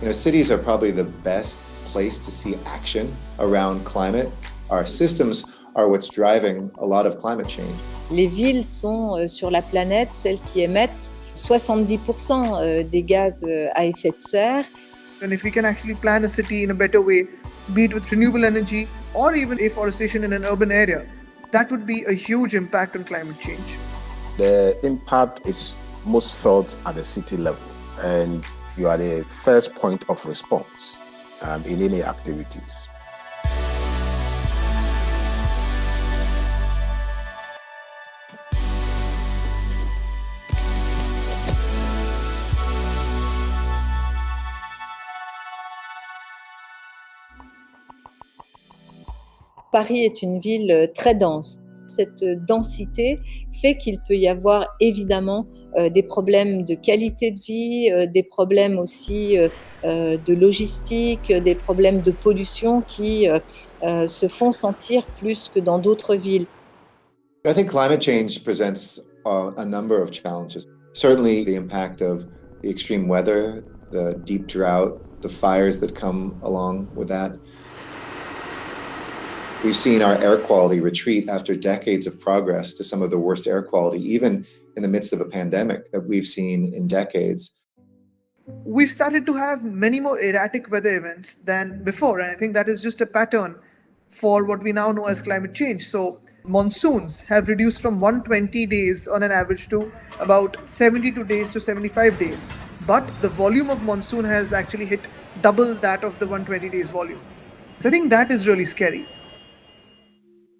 Cities are probably the best place to see action around climate. Our systems are what's driving a lot of climate change. Les villes sont sur la planète celles qui émettent 70% des gaz à effet de serre. And if we can actually plan a city in a better way, be it with renewable energy or even afforestation in an urban area, that would be a huge impact on climate change. The impact is most felt at the city level, and you are the first point of response in any activities. Paris est une ville très dense. Cette densité fait qu'il peut y avoir évidemment des problèmes de qualité de vie, des problèmes aussi de logistique, des problèmes de pollution qui se font sentir plus que dans d'autres villes. I think climate change presents a number of challenges. Certainly the impact of the extreme weather, the deep drought, the fires that come along with that. We've seen our air quality retreat after decades of progress to some of the worst air quality, even in the midst of a pandemic that we've seen in decades. We've started to have many more erratic weather events than before, and I think that is just a pattern for what we now know as climate change. So monsoons have reduced from 120 days on an average to about 72 days to 75 days. But the volume of monsoon has actually hit double that of the 120 days volume. So I think that is really scary.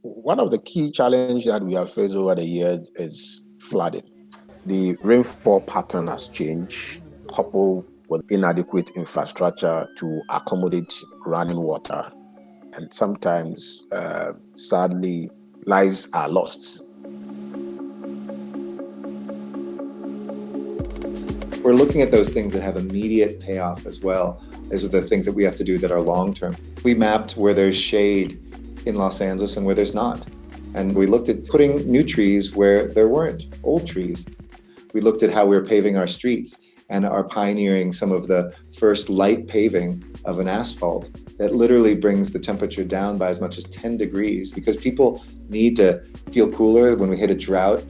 One of the key challenges that we have faced over the years is flooding. The rainfall pattern has changed, coupled with inadequate infrastructure to accommodate running water. And sometimes, sadly, lives are lost. We're looking at those things that have immediate payoff as well. Those are the things that we have to do that are long-term. We mapped where there's shade in Los Angeles and where there's not. And we looked at putting new trees where there weren't old trees. We looked at how we were paving our streets and are pioneering some of the first light paving of an asphalt that literally brings the temperature down by as much as 10 degrees because people need to feel cooler when we hit a drought.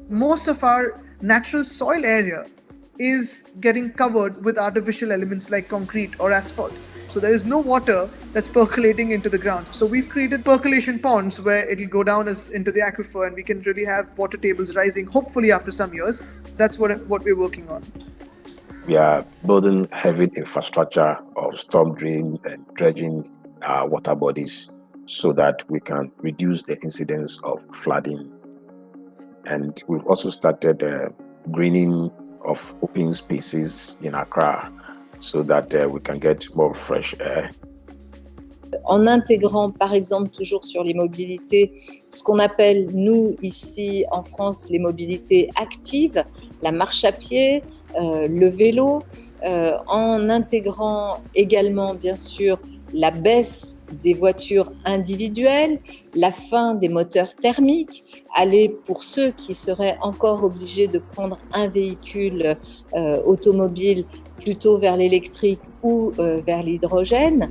Most of our natural soil area is getting covered with artificial elements like concrete or asphalt. So there is no water that's percolating into the ground. So we've created percolation ponds where it'll go down into the aquifer and we can really have water tables rising, hopefully after some years. That's what we're working on. We are building heavy infrastructure of storm drain and dredging water bodies so that we can reduce the incidence of flooding. And we've also started greening of open spaces in Accra, so that we can get more fresh air. En intégrant, par exemple, toujours sur les mobilités, ce qu'on appelle, nous, ici en France, les mobilités actives, la marche à pied, le vélo, en intégrant également, bien sûr, la baisse des voitures individuelles, la fin des moteurs thermiques, aller pour ceux qui seraient encore obligés de prendre un véhicule automobile plutôt vers l'électrique ou vers l'hydrogène.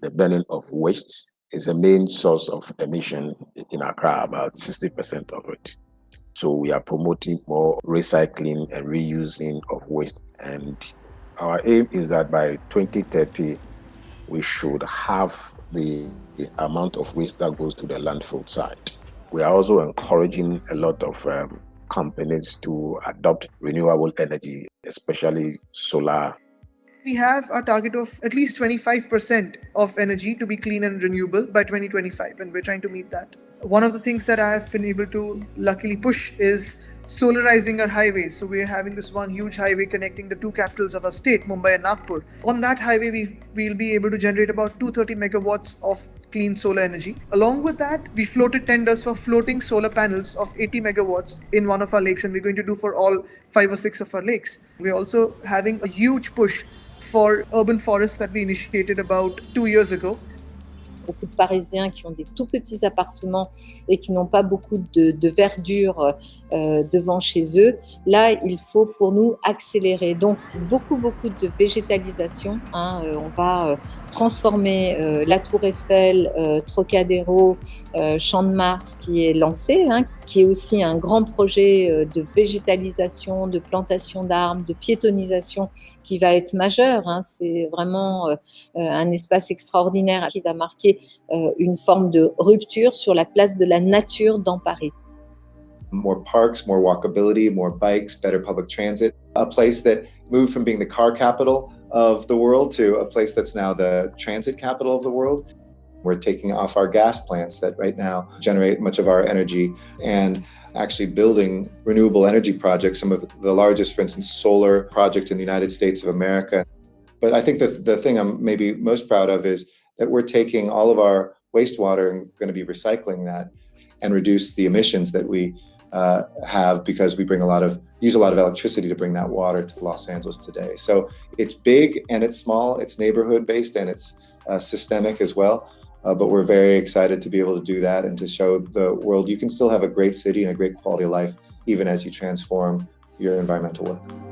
The burning of waste is a main source of emission in Accra, about 60% of it. So we are promoting more recycling and reusing of waste. And our aim is that by 2030, we should have the amount of waste that goes to the landfill site. We are also encouraging a lot of companies to adopt renewable energy, especially solar. We have a target of at least 25% of energy to be clean and renewable by 2025, and we're trying to meet that. One of the things that I have been able to luckily push is solarizing our highways. So we're having this one huge highway connecting the two capitals of our state, Mumbai and Nagpur. On that highway, we'll be able to generate about 230 megawatts of clean solar energy. Along with that, we floated tenders for floating solar panels of 80 megawatts in one of our lakes, and we're going to do for all 5 or 6 of our lakes. We're also having a huge push for urban forests that we initiated about 2 years ago. beaucoup de Parisiens qui ont des tout petits appartements et qui n'ont pas beaucoup de verdure devant chez eux. Là, il faut pour nous accélérer. Donc, beaucoup de végétalisation. On va transformer la Tour Eiffel, Trocadéro, Champ de Mars qui est lancé, qui est aussi un grand projet de végétalisation, de plantation d'arbres, de piétonisation qui va être majeur. C'est vraiment un espace extraordinaire qui va marquer une forme de rupture sur la place de la nature dans Paris. More parks, more walkability, more bikes, better public transit. A place that moved from being the car capital of the world to a place that's now the transit capital of the world. We're taking off our gas plants that right now generate much of our energy and actually building renewable energy projects, some of the largest, for instance, solar projects in the United States of America. But I think that the thing I'm maybe most proud of is that we're taking all of our wastewater and going to be recycling that and reduce the emissions that we have because we use a lot of electricity to bring that water to Los Angeles today. So it's big and it's small, it's neighborhood based and it's systemic as well. But we're very excited to be able to do that and to show the world you can still have a great city and a great quality of life even as you transform your environmental work.